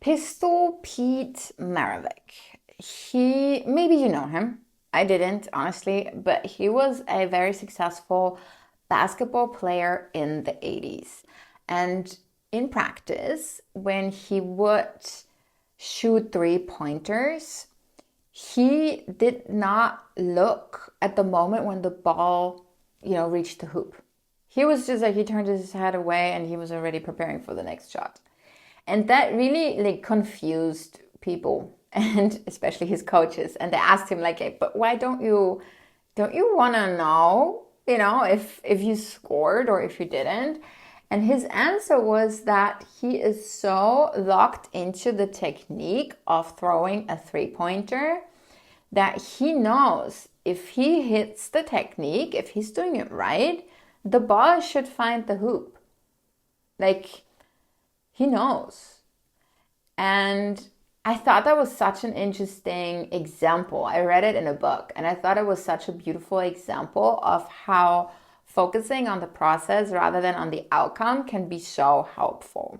Pistol Pete Maravich. Maybe you know him. I didn't, honestly, but he was a very successful basketball player in the 80s. And in practice, when he would shoot three-pointers, he did not look at the moment when the ball, reached the hoop. He was just like, he turned his head away and he was already preparing for the next shot. And that really confused people and especially his coaches. And they asked him like, hey, but why don't you want to know, if you scored or if you didn't? And his answer was that he is so locked into the technique of throwing a three-pointer that he knows if he hits the technique, if he's doing it right, the ball should find the hoop. Like, he knows. And I thought that was such an interesting example. I read it in a book and I thought it was such a beautiful example of how focusing on the process rather than on the outcome can be so helpful.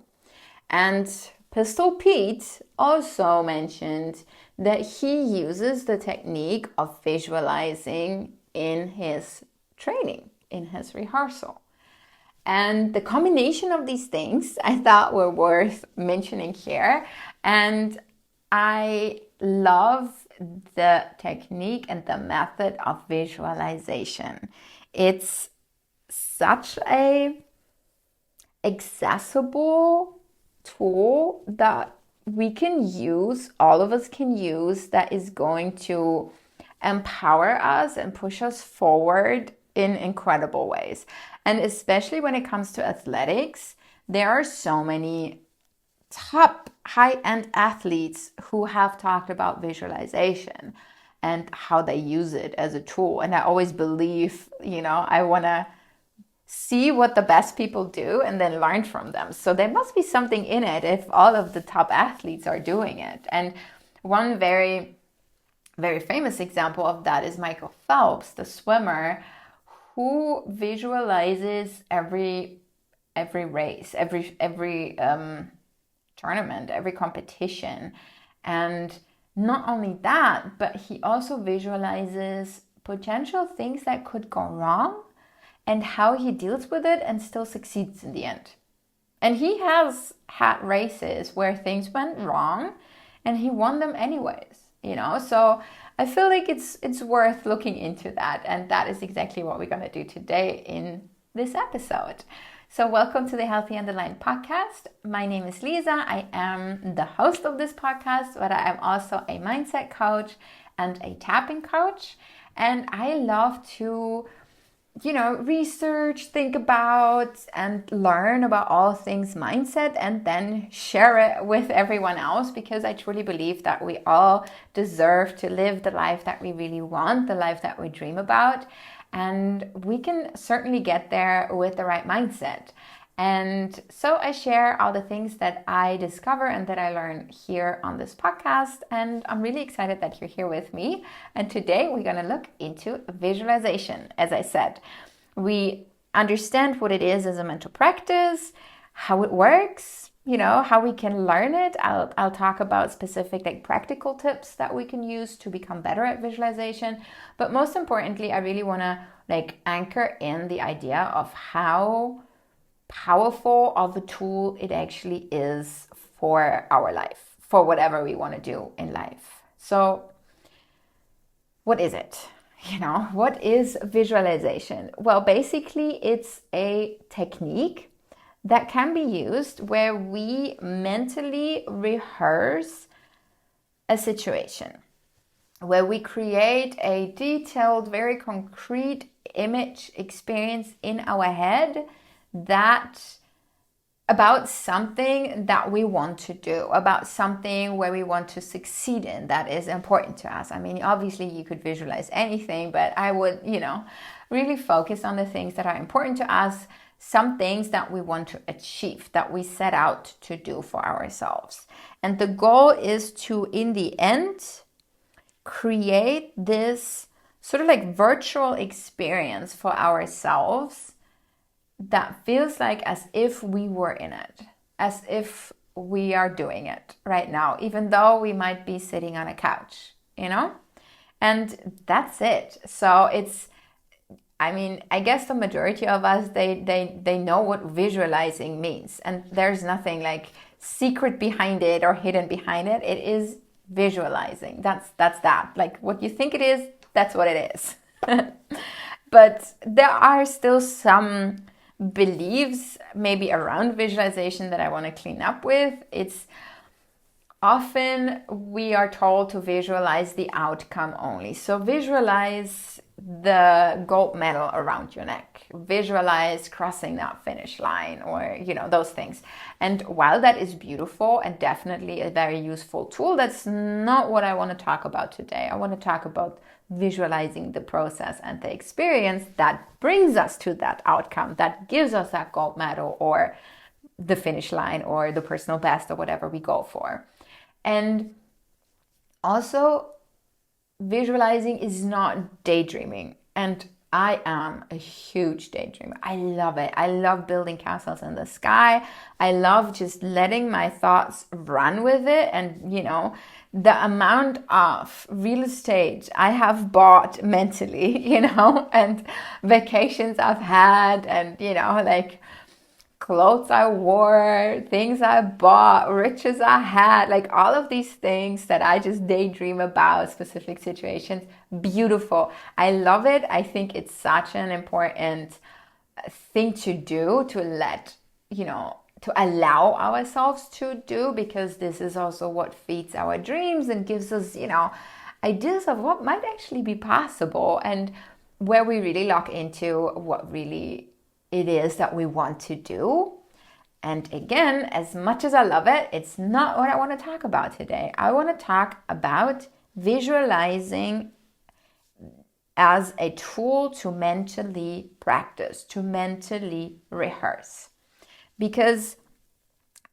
And Pistol Pete also mentioned that he uses the technique of visualizing in his training, in his rehearsal. And the combination of these things I thought were worth mentioning here. And I love the technique and the method of visualization. It's such a accessible tool that we can use, all of us can use, that is going to empower us and push us forward in incredible ways. And especially when it comes to athletics, there are so many top high-end athletes who have talked about visualization and how they use it as a tool. And I always believe, I want to see what the best people do and then learn from them. So there must be something in it if all of the top athletes are doing it. And one very, very famous example of that is Michael Phelps, the swimmer, who visualizes every race, every tournament, every competition. And not only that, but he also visualizes potential things that could go wrong and how he deals with it and still succeeds in the end. And he has had races where things went wrong and he won them anyways, So I feel like it's worth looking into that. And that is exactly what we're going to do today in this episode. So welcome to the Healthy and Aligned podcast. My name is Lisa. I am the host of this podcast, but I am also a mindset coach and a tapping coach. And I love to research, think about, and learn about all things mindset and then share it with everyone else, because I truly believe that we all deserve to live the life that we really want, the life that we dream about. And we can certainly get there with the right mindset. And so I share all the things that I discover and that I learn here on this podcast. And I'm really excited that you're here with me. And today we're going to look into visualization. As I said, we understand what it is as a mental practice, how it works, how we can learn it. I'll talk about specific practical tips that we can use to become better at visualization. But most importantly, I really want to anchor in the idea of how powerful of a tool it actually is for our life, for whatever we want to do in life. So what is it? What is visualization? Well, basically it's a technique that can be used where we mentally rehearse a situation, where we create a detailed, very concrete image experience in our head that about something that we want to do, about something where we want to succeed in that is important to us. I mean, obviously you could visualize anything, but I would, really focus on the things that are important to us, some things that we want to achieve, that we set out to do for ourselves. And the goal is to, in the end, create this sort of virtual experience for ourselves that feels like as if we were in it, as if we are doing it right now, even though we might be sitting on a couch, you know? And that's it. So it's, I mean, I guess the majority of us, they know what visualizing means. And there's nothing like secret behind it or hidden behind it. It is visualizing. That's that. Like what you think it is, that's what it is. But there are still some beliefs maybe around visualization that I want to clean up with. It's often we are told to visualize the outcome only. So visualize the gold medal around your neck, visualize crossing that finish line, or those things. And while that is beautiful and definitely a very useful tool, that's not what I want to talk about today. I want to talk about visualizing the process and the experience that brings us to that outcome, that gives us that gold medal or the finish line or the personal best or whatever we go for. And also, visualizing is not daydreaming. And I am a huge daydreamer. I love it. I love building castles in the sky. I love just letting my thoughts run with it. And, the amount of real estate I have bought mentally, and vacations I've had, and, like clothes I wore, things I bought, riches I had, like all of these things that I just daydream about, specific situations. Beautiful. I love it. I think it's such an important thing to do, to let, to allow ourselves to do, because this is also what feeds our dreams and gives us, ideas of what might actually be possible, and where we really lock into what really it is that we want to do. And again, as much as I love it, it's not what I want to talk about today. I want to talk about visualizing as a tool to mentally practice, to mentally rehearse. Because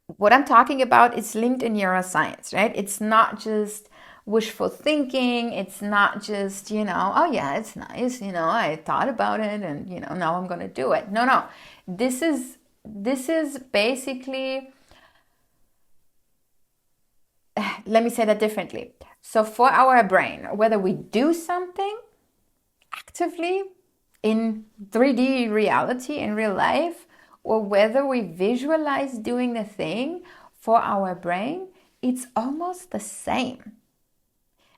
what I'm talking about is linked in neuroscience, right? It's not just wishful thinking. It's not just, oh yeah, it's nice, I thought about it and, now I'm going to do it. No. This is basically, let me say that differently. So for our brain, whether we do something actively in 3D reality, in real life, or whether we visualize doing the thing, for our brain, it's almost the same.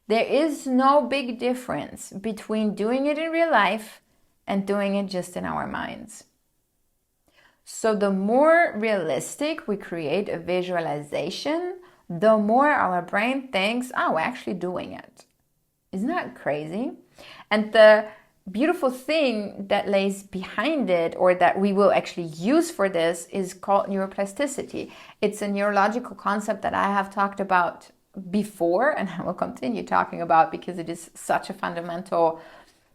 There is no big difference between doing it in real life and doing it just in our minds. So the more realistic we create a visualization, the more our brain thinks, oh, we're actually doing it. Isn't that crazy? And the beautiful thing that lays behind it, or that we will actually use for this, is called neuroplasticity. It's a neurological concept that I have talked about before, and I will continue talking about, because it is such a fundamental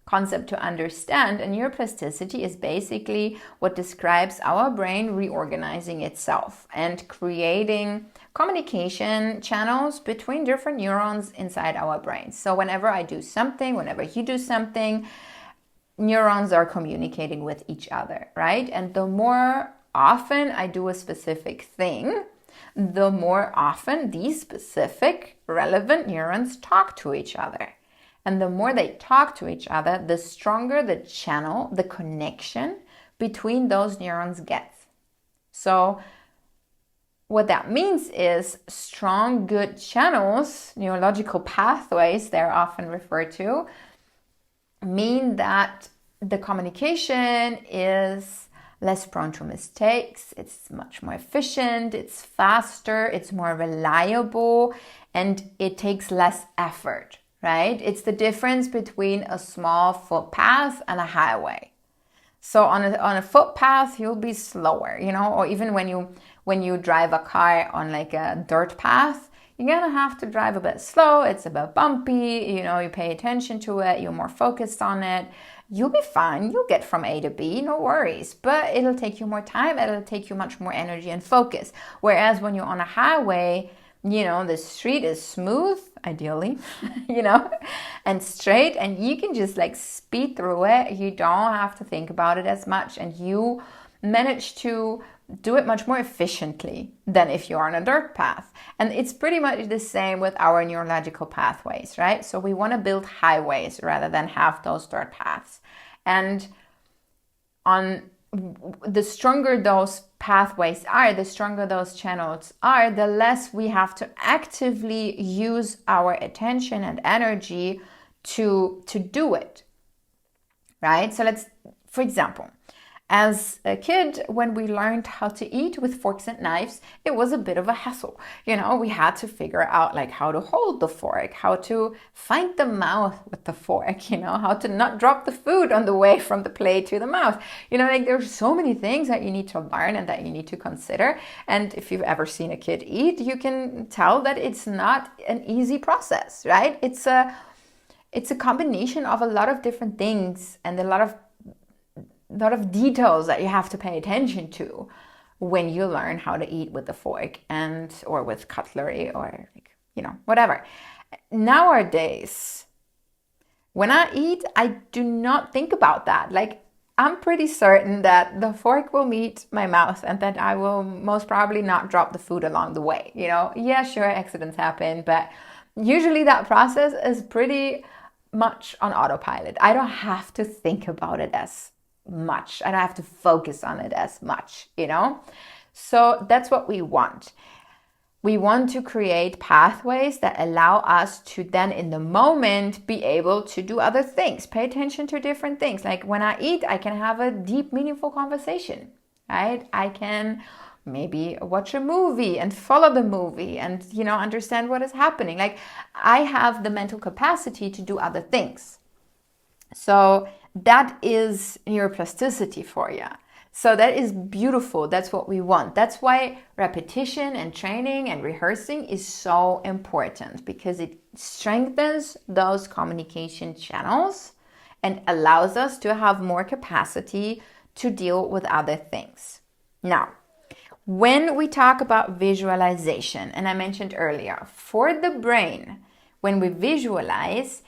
concept to understand. And neuroplasticity is basically what describes our brain reorganizing itself and creating communication channels between different neurons inside our brains. So whenever I do something, whenever you do something, neurons are communicating with each other, right? And the more often I do a specific thing, the more often these specific relevant neurons talk to each other. And the more they talk to each other, the stronger the channel, the connection between those neurons gets. So what that means is strong, good channels, neurological pathways, they're often referred to, mean that the communication is less prone to mistakes, it's much more efficient, it's faster, it's more reliable, and it takes less effort, right? It's the difference between a small footpath and a highway. So on a footpath, you'll be slower, or even when you drive a car on like a dirt path, you're gonna have to drive a bit slow. It's a bit bumpy, you pay attention to it, you're more focused on it. You'll be fine. You'll get from A to B, no worries. But it'll take you more time. It'll take you much more energy and focus. Whereas when you're on a highway, the street is smooth, ideally, and straight, and you can just like speed through it. You don't have to think about it as much, and you manage to do it much more efficiently than if you're on a dirt path. And it's pretty much the same with our neurological pathways, right? So we want to build highways rather than have those dirt paths. And on the stronger those pathways are, the stronger those channels are, the less we have to actively use our attention and energy to do it, right? So let's, for example, as a kid, when we learned how to eat with forks and knives, it was a bit of a hassle. We had to figure out like how to hold the fork, how to find the mouth with the fork, how to not drop the food on the way from the plate to the mouth. Like there's so many things that you need to learn and that you need to consider. And if you've ever seen a kid eat, you can tell that it's not an easy process, right? It's a combination of a lot of different things and a lot of details that you have to pay attention to when you learn how to eat with the fork or with cutlery or whatever. Nowadays, when I eat, I do not think about that. Like, I'm pretty certain that the fork will meet my mouth and that I will most probably not drop the food along the way. Yeah, sure, accidents happen, but usually that process is pretty much on autopilot. I don't have to think about it as much. I don't have to focus on it as much, So that's what we want. We want to create pathways that allow us to then in the moment be able to do other things, pay attention to different things. Like when I eat, I can have a deep, meaningful conversation, right? I can maybe watch a movie and follow the movie and, understand what is happening. Like I have the mental capacity to do other things. So that is neuroplasticity for you. So that is beautiful. That's what we want. That's why repetition and training and rehearsing is so important, because it strengthens those communication channels and allows us to have more capacity to deal with other things. Now, when we talk about visualization, and I mentioned earlier, for the brain, when we visualize,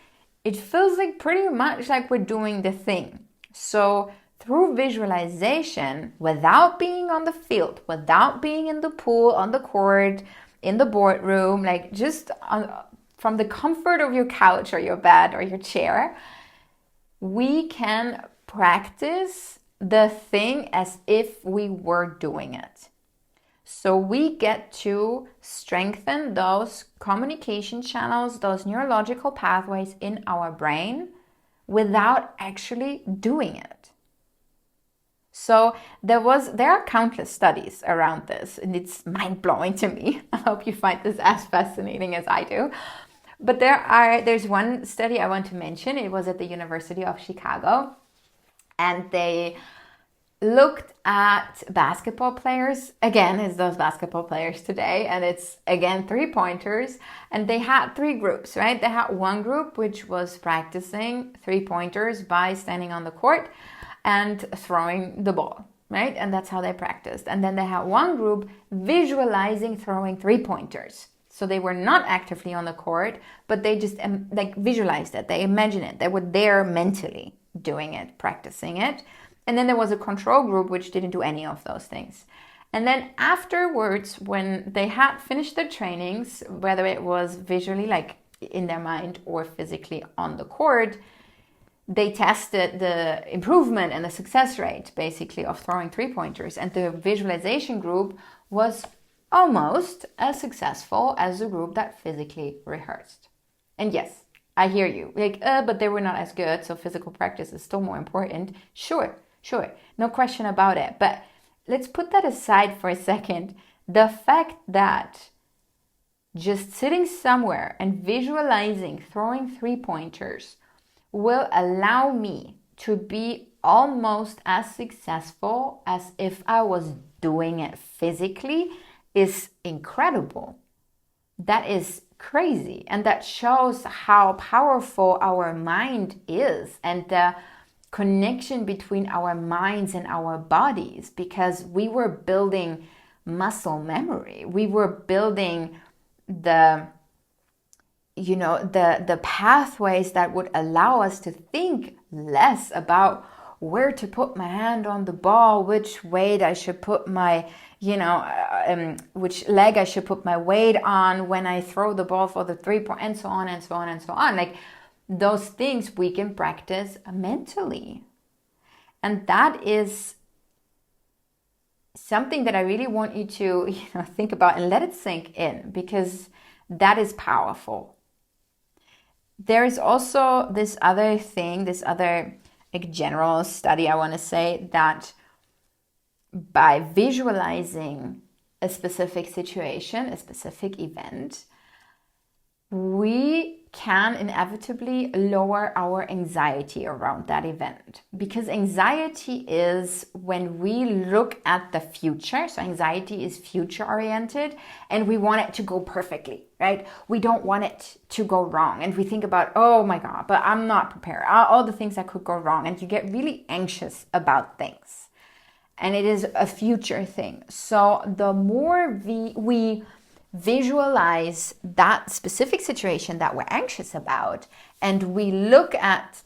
it feels like pretty much like we're doing the thing. So through visualization, without being on the field, without being in the pool, on the court, in the boardroom, like just from the comfort of your couch or your bed or your chair, we can practice the thing as if we were doing it. So we get to strengthen those communication channels, those neurological pathways in our brain without actually doing it. So there are countless studies around this, and it's mind-blowing to me. I hope you find this as fascinating as I do. But there's one study I want to mention. It was at the University of Chicago, and they looked at basketball players. Again, it's those basketball players today, and it's again 3-pointers, and they had 3 groups, right? They had one group which was practicing 3-pointers by standing on the court and throwing the ball, right? And that's how they practiced. And then they had one group visualizing throwing 3-pointers. So they were not actively on the court, but they just visualized it. They imagined it. They were there mentally doing it, practicing it. And then there was a control group which didn't do any of those things. And then afterwards, when they had finished their trainings, whether it was visually like in their mind or physically on the court, they tested the improvement and the success rate basically of throwing 3-pointers. And the visualization group was almost as successful as the group that physically rehearsed. And yes, I hear you. But they were not as good, so physical practice is still more important. Sure, no question about it. But let's put that aside for a second. The fact that just sitting somewhere and visualizing throwing 3-pointers will allow me to be almost as successful as if I was doing it physically is incredible. That is crazy. And that shows how powerful our mind is and the connection between our minds and our bodies, because we were building muscle memory. We were building the pathways that would allow us to think less about where to put my hand on the ball, which weight I should put my, which leg I should put my weight on when I throw the ball for the 3-point, and so on and so on and so on. Like those things we can practice mentally. And that is something that I really want you to, think about and let it sink in, because that is powerful. There is also this other thing, this other like general study, I want to say, that by visualizing a specific situation, a specific event, we can inevitably lower our anxiety around that event. Because anxiety is when we look at the future. So anxiety is future oriented and we want it to go perfectly, right? We don't want it to go wrong. And we think about, oh my God, but I'm not prepared. All the things that could go wrong. And you get really anxious about things. And it is a future thing. So the more we visualize that specific situation that we're anxious about, and we look at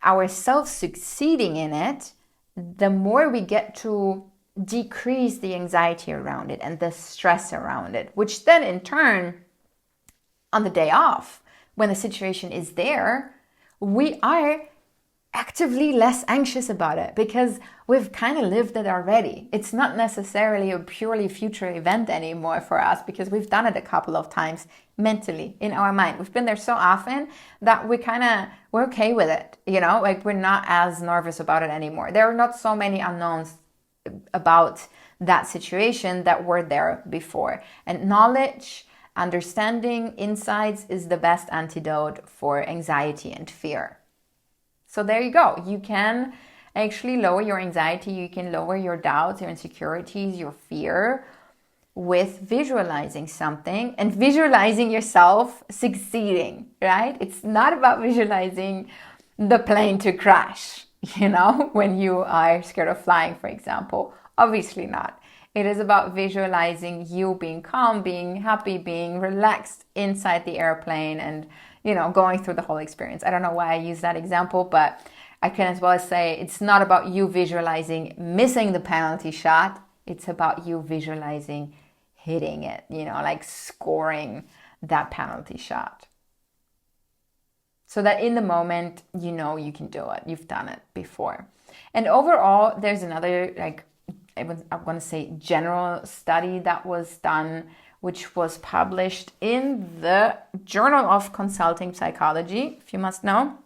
ourselves succeeding in it, the more we get to decrease the anxiety around it and the stress around it, which then in turn, on the day off, when the situation is there, we are actively less anxious about it because we've kind of lived it already. It's not necessarily a purely future event anymore for us because we've done it a couple of times mentally in our mind. We've been there so often that we're okay with it, like we're not as nervous about it anymore. There are not so many unknowns about that situation that were there before. And knowledge, understanding, insights is the best antidote for anxiety and fear. So there you go. You can actually lower your anxiety. You can lower your doubts, your insecurities, your fear with visualizing something and visualizing yourself succeeding, right? It's not about visualizing the plane to crash, when you are scared of flying, for example. Obviously not. It is about visualizing you being calm, being happy, being relaxed inside the airplane and going through the whole experience. I don't know why I use that example, but I can as well say it's not about you visualizing missing the penalty shot. It's about you visualizing hitting it, like scoring that penalty shot. So that in the moment, you can do it. You've done it before. And overall, there's another, I want to say general study that was done, which was published in the Journal of Consulting Psychology, if you must know.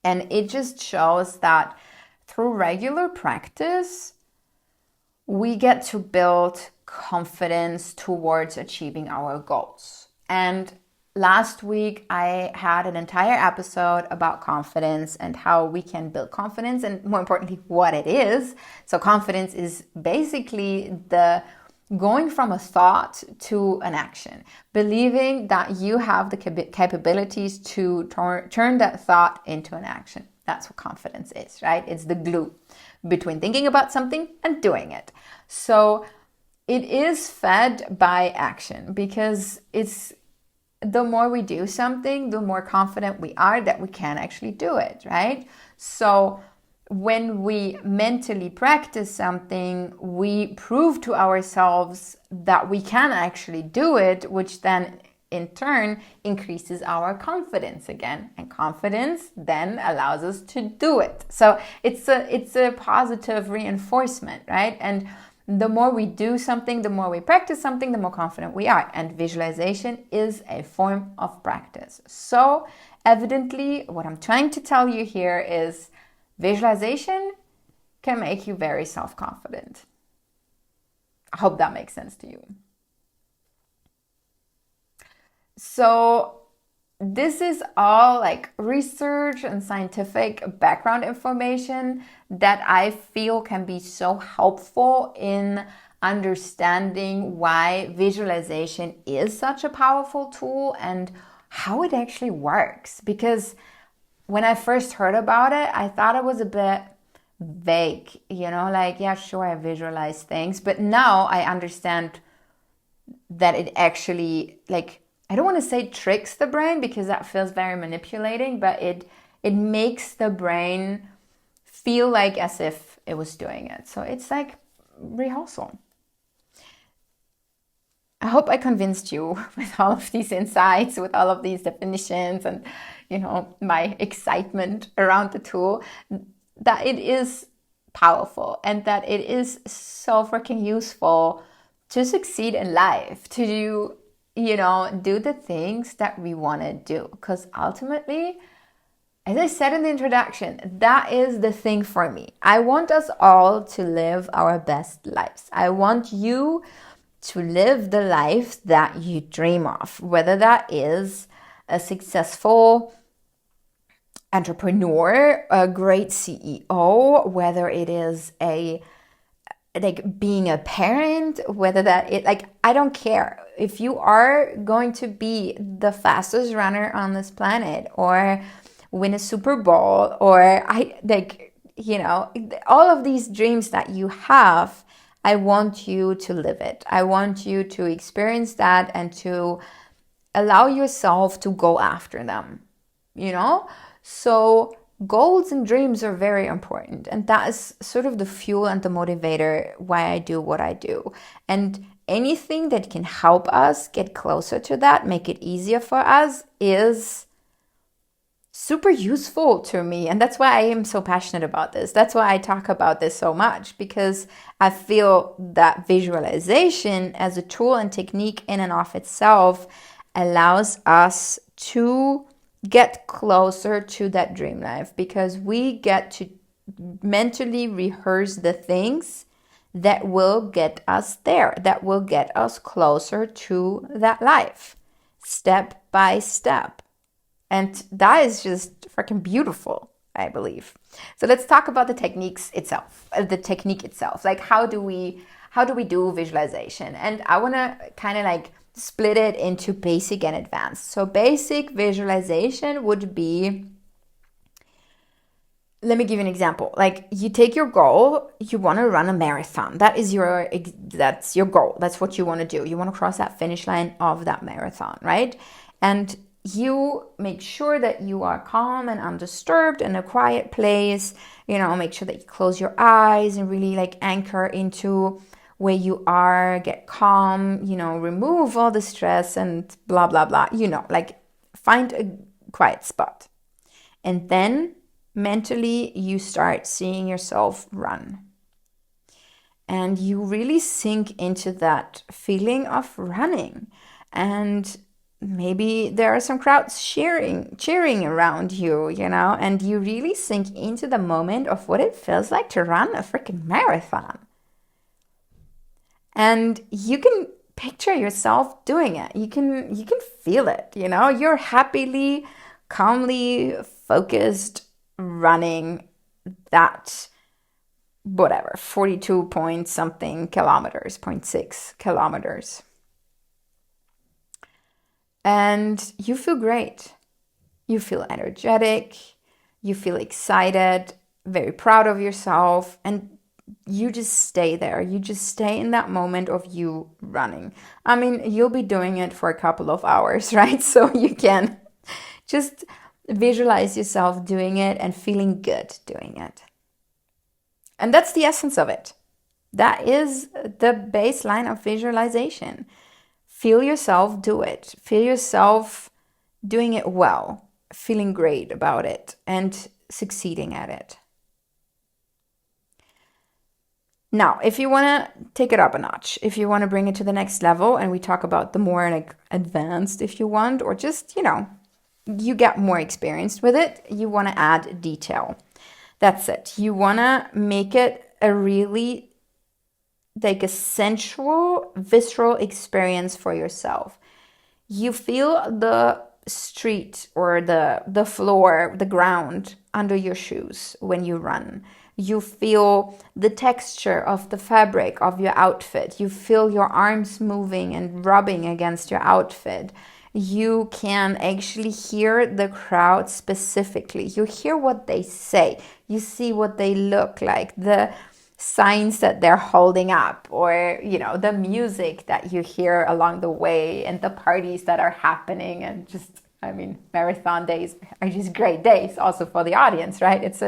And it just shows that through regular practice, we get to build confidence towards achieving our goals. And last week, I had an entire episode about confidence and how we can build confidence and more importantly, what it is. So confidence is basically the going from a thought to an action, believing that you have the capabilities to turn that thought into an action. That's what confidence is, right? It's the glue between thinking about something and doing it. So it is fed by action because it's the more we do something, the more confident we are that we can actually do it, right? So when we mentally practice something, we prove to ourselves that we can actually do it, which then in turn increases our confidence again. And confidence then allows us to do it. So it's a positive reinforcement, right? And the more we do something, the more we practice something, the more confident we are. And visualization is a form of practice. So evidently, what I'm trying to tell you here is visualization can make you very self-confident. I hope that makes sense to you. So this is all research and scientific background information that I feel can be so helpful in understanding why visualization is such a powerful tool and how it actually works. Because when I first heard about it, I thought it was a bit vague, yeah, sure, I visualize things. But now I understand that it actually, I don't want to say tricks the brain because that feels very manipulating, but it makes the brain feel like as if it was doing it. So it's like rehearsal. I hope I convinced you with all of these insights, with all of these definitions, and my excitement around the tool, that it is powerful and that it is so freaking useful to succeed in life, to do the things that we want to do. Because ultimately, as I said in the introduction, that is the thing for me. I want us all to live our best lives. I want you to live the life that you dream of, whether that is a successful entrepreneur, a great CEO, whether it is being a parent, whether that it I don't care. If you are going to be the fastest runner on this planet, or win a Super Bowl, or all of these dreams that you have, I want you to live it. I want you to experience that and to allow yourself to go after them, So goals and dreams are very important. And that is sort of the fuel and the motivator why I do what I do. And anything that can help us get closer to that, make it easier for us, is super useful to me. And that's why I am so passionate about this. That's why I talk about this so much, because I feel that visualization as a tool and technique in and of itself allows us to get closer to that dream life, because we get to mentally rehearse the things that will get us there, that will get us closer to that life, step by step. And that is just freaking beautiful, I believe. So let's talk about the technique itself. Like how do we do visualization? And I want to kind of split it into basic and advanced. So basic visualization would be, let me give you an example. Like, you take your goal, you want to run a marathon. That's your goal. That's what you want to do. You want to cross that finish line of that marathon, right? And you make sure that you are calm and undisturbed in a quiet place. Make sure that you close your eyes and really anchor into where you are, get calm, remove all the stress and blah, blah, blah, find a quiet spot. And then mentally you start seeing yourself run. And you really sink into that feeling of running. And maybe there are some crowds cheering around you, and you really sink into the moment of what it feels like to run a freaking marathon. And you can picture yourself doing it. You can feel it, You're happily, calmly, focused, running that, whatever, 42 point something kilometers, 0.6 kilometers. And you feel great. You feel energetic. You feel excited, very proud of yourself. And you just stay there. You just stay in that moment of you running. I mean, you'll be doing it for a couple of hours, right? So you can just visualize yourself doing it and feeling good doing it. And that's the essence of it. That is the baseline of visualization. Feel yourself do it. Feel yourself doing it well, feeling great about it, and succeeding at it. Now, if you want to take it up a notch, if you want to bring it to the next level, and we talk about the more advanced, if you want, or just, you get more experienced with it, you want to add detail. That's it. You want to make it a really a sensual, visceral experience for yourself. You feel the street or the floor, the ground under your shoes when you run. You feel the texture of the fabric of your outfit. You feel your arms moving and rubbing against your outfit. You can actually hear the crowd specifically. You hear what they say. You see what they look like, the signs that they're holding up, or the music that you hear along the way, and the parties that are happening, and just I mean, marathon days are just great days also for the audience, right? It's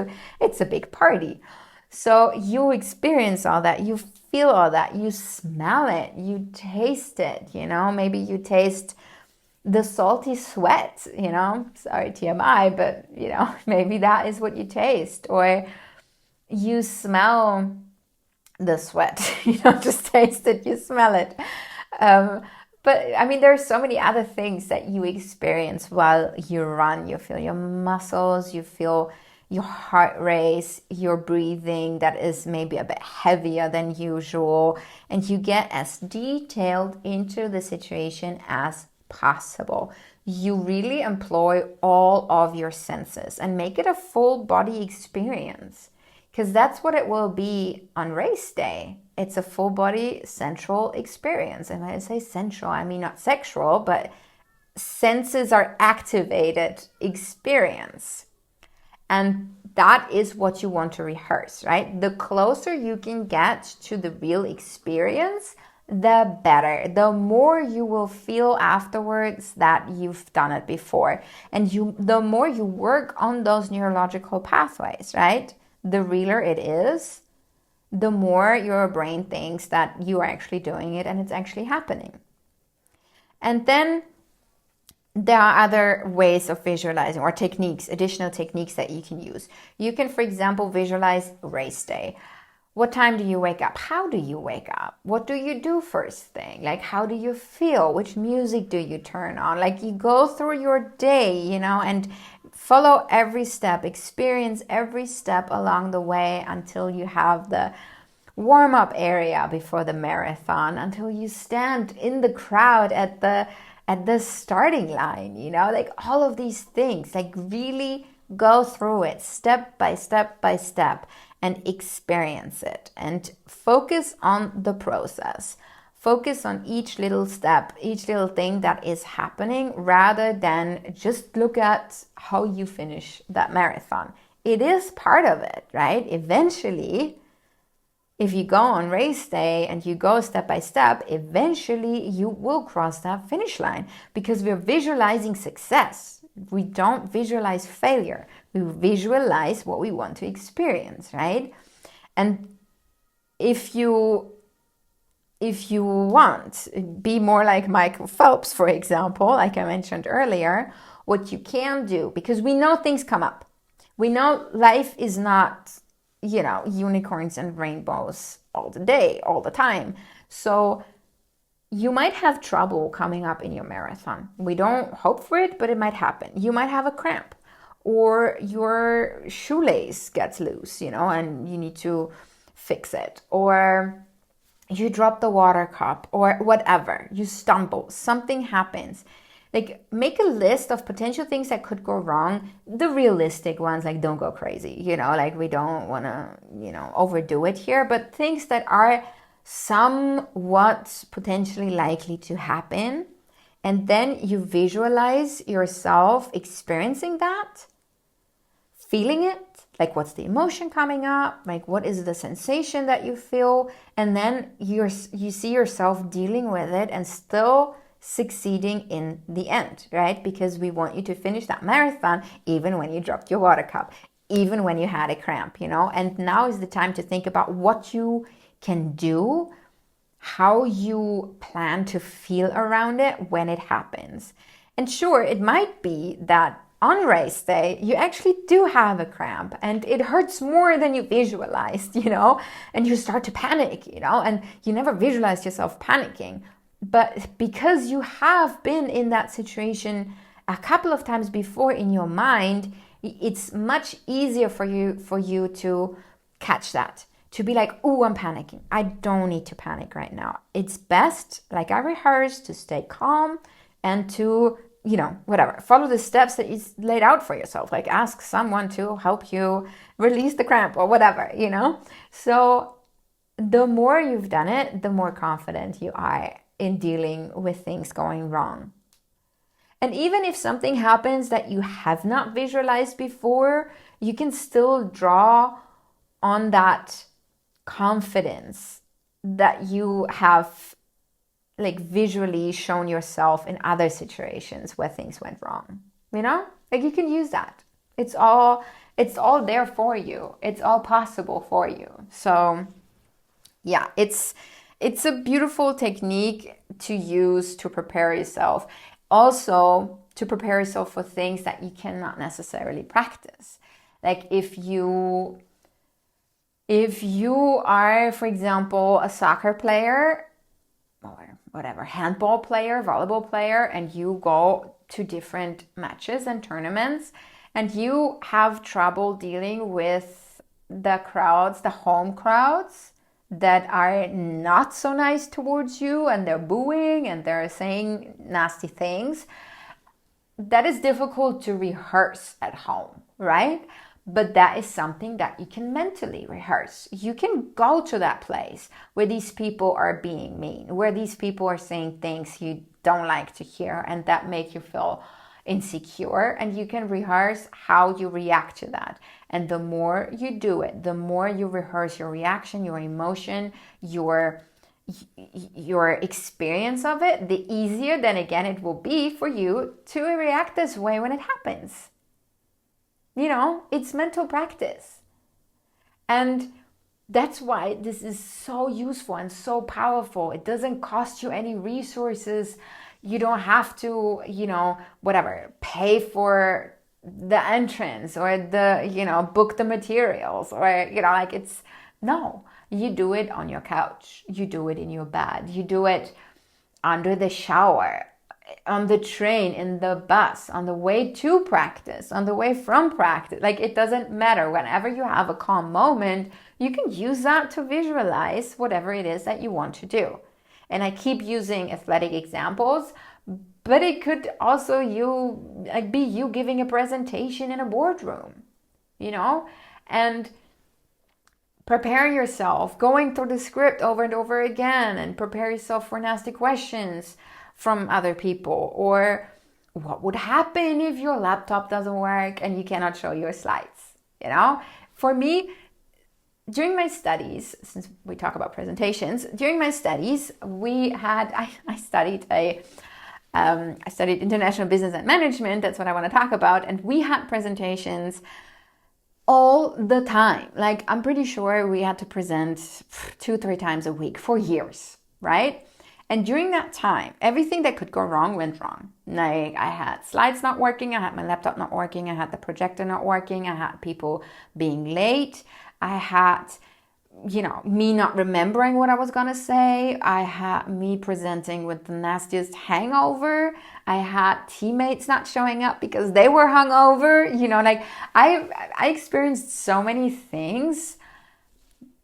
a big party. So you experience all that, you feel all that, you smell it, you taste it, maybe you taste the salty sweat, sorry TMI, but maybe that is what you taste, or you smell the sweat. You don't just taste it, you smell it. Um, but I mean, there are so many other things that you experience while you run. You feel your muscles, you feel your heart race, your breathing that is maybe a bit heavier than usual, and you get as detailed into the situation as possible. You really employ all of your senses and make it a full body experience, because that's what it will be on race day. It's a full body sensual experience. And when I say sensual, I mean not sexual, but senses are activated experience. And that is what you want to rehearse, right? The closer you can get to the real experience, the better. The more you will feel afterwards that you've done it before. And the more you work on those neurological pathways, right? The realer it is, the more your brain thinks that you are actually doing it and it's actually happening. And then there are other ways of visualizing, or techniques, additional techniques that you can use. You can, for example, visualize race day. What time do you wake up? How do you wake up? What do you do first thing? Like, how do you feel? Which music do you turn on? Like, you go through your day, and follow every step, experience every step along the way until you have the warm-up area before the marathon, until you stand in the crowd at the starting line, like all of these things. Like, really go through it step by step by step and experience it, and focus on the process. Focus on each little step, each little thing that is happening, rather than just look at how you finish that marathon. It is part of it, right? Eventually, if you go on race day and you go step by step, eventually you will cross that finish line, because we're visualizing success. We don't visualize failure. We visualize what we want to experience, right? And if you want, be more like Michael Phelps, for example, like I mentioned earlier, what you can do, because we know things come up. We know life is not, unicorns and rainbows all the day, all the time. So you might have trouble coming up in your marathon. We don't hope for it, but it might happen. You might have a cramp, or your shoelace gets loose, and you need to fix it. Or you drop the water cup, or whatever. You stumble, something happens. Like, make a list of potential things that could go wrong. The realistic ones, like, don't go crazy, like, we don't want to, overdo it here. But things that are somewhat potentially likely to happen. And then you visualize yourself experiencing that, feeling it. Like, what's the emotion coming up? Like, what is the sensation that you feel? And then you see yourself dealing with it and still succeeding in the end, right? Because we want you to finish that marathon even when you dropped your water cup, even when you had a cramp, And now is the time to think about what you can do, how you plan to feel around it when it happens. And sure, it might be that on race day, you actually do have a cramp and it hurts more than you visualized, and you start to panic, and you never visualized yourself panicking. But because you have been in that situation a couple of times before in your mind, it's much easier for you to catch that, to be like, oh, I'm panicking. I don't need to panic right now. It's best, like I rehearsed, to stay calm and to, whatever, follow the steps that you laid out for yourself. Like, ask someone to help you release the cramp or whatever, So the more you've done it, the more confident you are in dealing with things going wrong. And even if something happens that you have not visualized before, you can still draw on that confidence that you have like visually shown yourself in other situations where things went wrong. You know, like you can use that. It's all there for you. It's all possible for you. So yeah, it's a beautiful technique to use to prepare yourself. Also, to prepare yourself for things that you cannot necessarily practice. Like if you are, for example, a soccer player or whatever, handball player, volleyball player, and you go to different matches and tournaments and you have trouble dealing with the crowds, the home crowds that are not so nice towards you and they're booing and they're saying nasty things, that is difficult to rehearse at home, right? But that is something that you can mentally rehearse. You can go to that place where these people are being mean, where these people are saying things you don't like to hear and that make you feel insecure, and you can rehearse how you react to that. And the more you do it, the more you rehearse your reaction, your emotion, your experience of it, the easier then again it will be for you to react this way when it happens. You know, it's mental practice. And that's why this is so useful and so powerful. It doesn't cost you any resources. You don't have to, pay for the entrance or book the materials or, no, you do it on your couch. You do it in your bed. You do it under the shower, on the train, in the bus, on the way to practice, on the way from practice. Like, it doesn't matter. Whenever you have a calm moment, you can use that to visualize whatever it is that you want to do. And I keep using athletic examples, but it could also be you giving a presentation in a boardroom, and prepare yourself, going through the script over and over again, and prepare yourself for nasty questions from other people. Or what would happen if your laptop doesn't work and you cannot show your slides? For me, during my studies, since we talk about presentations, during my studies, I studied international business and management. That's what I want to talk about. And we had presentations all the time. Like, I'm pretty sure we had to present 2-3 times a week for years, right? And during that time, everything that could go wrong went wrong. Like, I had slides not working, I had my laptop not working, I had the projector not working, I had people being late, I had, me not remembering what I was gonna say, I had me presenting with the nastiest hangover, I had teammates not showing up because they were hungover, I experienced so many things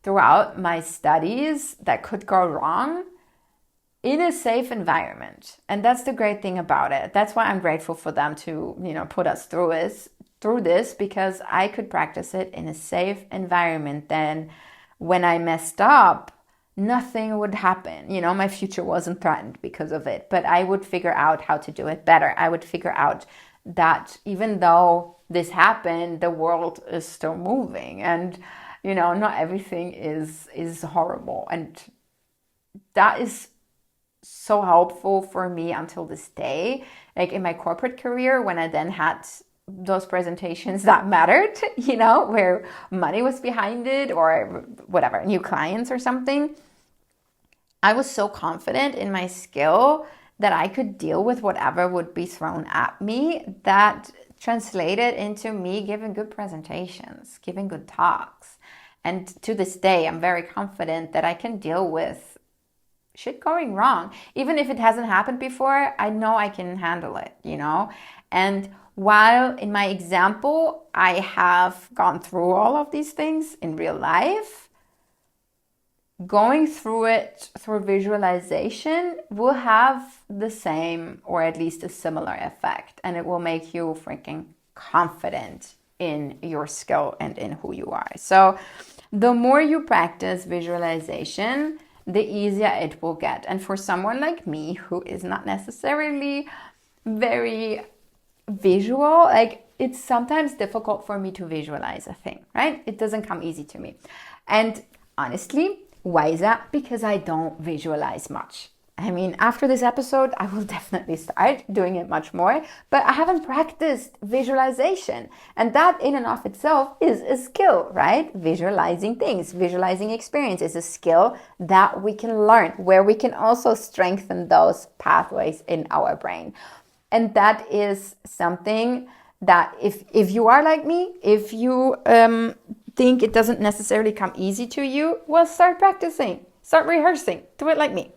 throughout my studies that could go wrong in a safe environment. And that's the great thing about it. That's why I'm grateful for them to, put us through this, because I could practice it in a safe environment. Then when I messed up, nothing would happen. My future wasn't threatened because of it, but I would figure out how to do it better. I would figure out that even though this happened, the world is still moving, and, not everything is horrible. And that is so helpful for me until this day. Like, in my corporate career, when I then had those presentations that mattered, where money was behind it or whatever, new clients or something, I was so confident in my skill that I could deal with whatever would be thrown at me. That translated into me giving good presentations, giving good talks. And to this day, I'm very confident that I can deal with shit going wrong. Even if it hasn't happened before, I know I can handle it, And while in my example, I have gone through all of these things in real life, going through it through visualization will have the same or at least a similar effect. And it will make you freaking confident in your skill and in who you are. So the more you practice visualization, the easier it will get. And for someone like me who is not necessarily very visual, like, it's sometimes difficult for me to visualize a thing, right? It doesn't come easy to me. And honestly, why is that? Because I don't visualize much. I mean, after this episode, I will definitely start doing it much more, but I haven't practiced visualization. And that in and of itself is a skill, right? Visualizing things, visualizing experience is a skill that we can learn, where we can also strengthen those pathways in our brain. And that is something that if you are like me, if you think it doesn't necessarily come easy to you, well, start practicing, start rehearsing, do it like me.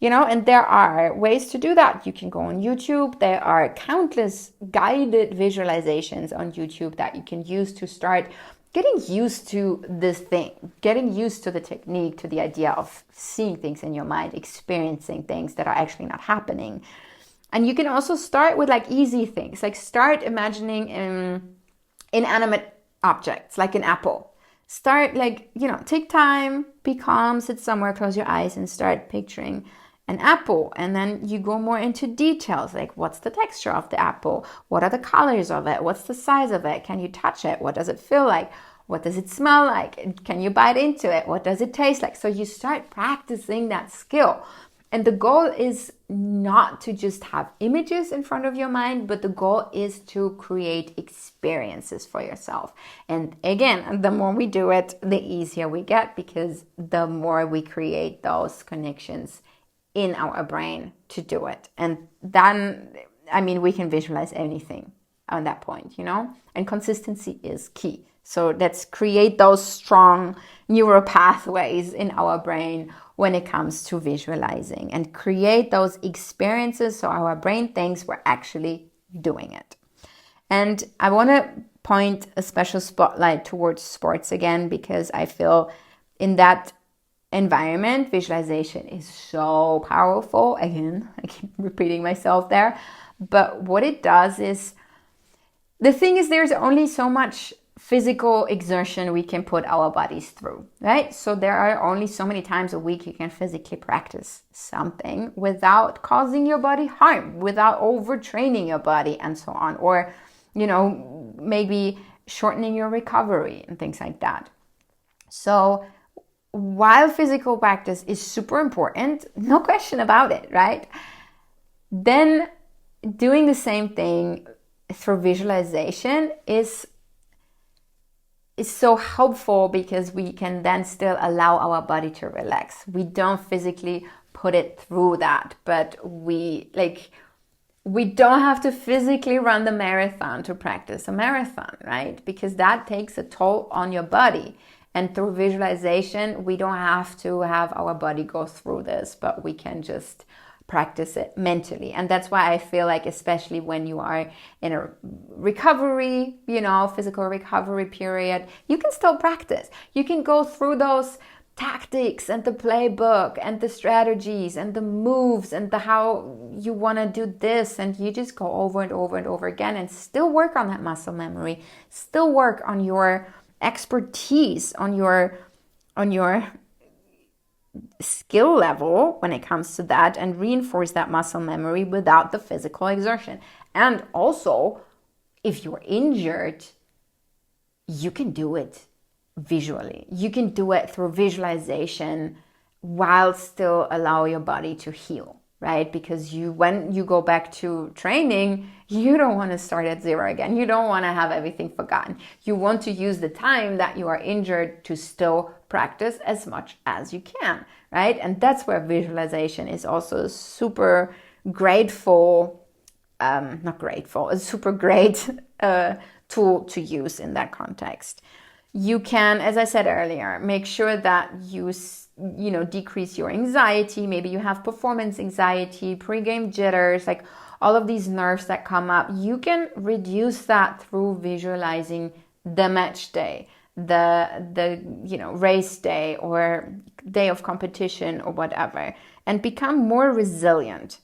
And there are ways to do that. You can go on YouTube. There are countless guided visualizations on YouTube that you can use to start getting used to this thing, getting used to the technique, to the idea of seeing things in your mind, experiencing things that are actually not happening. And you can also start with like easy things, like start imagining inanimate objects, like an apple. Start take time, be calm, sit somewhere, close your eyes, and start picturing an apple. And then you go more into details, like what's the texture of the apple? What are the colors of it? What's the size of it? Can you touch it? What does it feel like? What does it smell like? Can you bite into it? What does it taste like? So you start practicing that skill. And the goal is not to just have images in front of your mind, but the goal is to create experiences for yourself. And again, the more we do it, the easier we get, because the more we create those connections in our brain to do it. And then, we can visualize anything on that point, and consistency is key. So let's create those strong neural pathways in our brain when it comes to visualizing, and create those experiences so our brain thinks we're actually doing it. And I want to point a special spotlight towards sports again, because I feel in that environment, visualization is so powerful. Again, I keep repeating myself there. But what it does is, the thing is, there's only so much physical exertion we can put our bodies through, right? So there are only so many times a week you can physically practice something without causing your body harm, without overtraining your body and so on, or, maybe shortening your recovery and things like that. So while physical practice is super important, no question about it, right? Then doing the same thing through visualization is so helpful, because we can then still allow our body to relax. We don't physically put it through that, but we don't have to physically run the marathon to practice a marathon, right? Because that takes a toll on your body. And through visualization, we don't have to have our body go through this, but we can just practice it mentally. And that's why I feel like, especially when you are in a recovery, physical recovery period, you can still practice. You can go through those tactics and the playbook and the strategies and the moves and the how you want to do this, and you just go over and over and over again and still work on that muscle memory, still work on your expertise, on your skill level when it comes to that, and reinforce that muscle memory without the physical exertion. And also, if you're injured, you can do it visually. You can do it through visualization while still allow your body to heal, right? Because when you go back to training, you don't want to start at zero again. You don't want to have everything forgotten. You want to use the time that you are injured to still practice as much as you can, right? And that's where visualization is also super grateful, a super great tool to use in that context. You can, as I said earlier, make sure that you decrease your anxiety. Maybe you have performance anxiety, pre-game jitters, like all of these nerves that come up. You can reduce that through visualizing the match day, the race day or day of competition or whatever, and become more resilient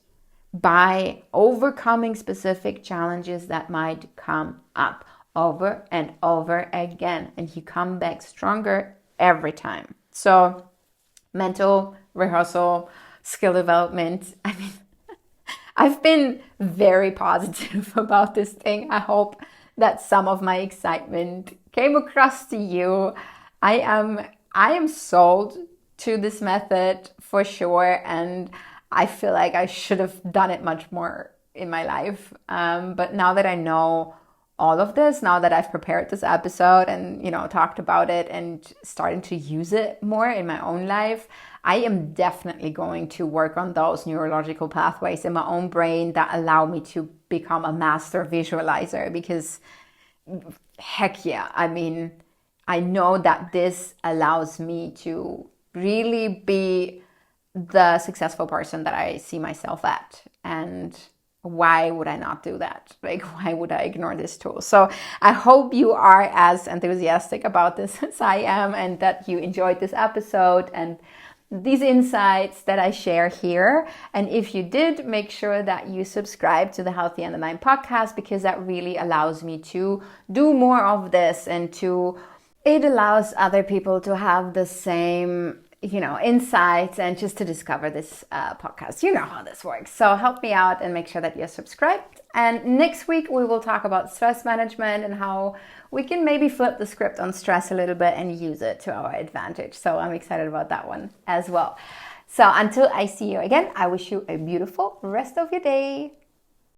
by overcoming specific challenges that might come up over and over again, and you come back stronger every time. So mental rehearsal, skill development. I've been very positive about this thing. I hope that some of my excitement came across to you. I am sold to this method for sure, and I feel like I should have done it much more in my life. But now that I know all of this, now that I've prepared this episode and, talked about it and starting to use it more in my own life, I am definitely going to work on those neurological pathways in my own brain that allow me to become a master visualizer, because heck yeah, I mean, I know that this allows me to really be the successful person that I see myself at. And why would I not do that? Like, why would I ignore this tool? So I hope you are as enthusiastic about this as I am, and that you enjoyed this episode and these insights that I share here. And if you did, make sure that you subscribe to the Healthy and the Mind podcast, because that really allows me to do more of this, and it allows other people to have the same insights, and just to discover this podcast. You know how this works. So help me out and make sure that you're subscribed. And next week we will talk about stress management and how we can maybe flip the script on stress a little bit and use it to our advantage. So I'm excited about that one as well. So until I see you again, I wish you a beautiful rest of your day.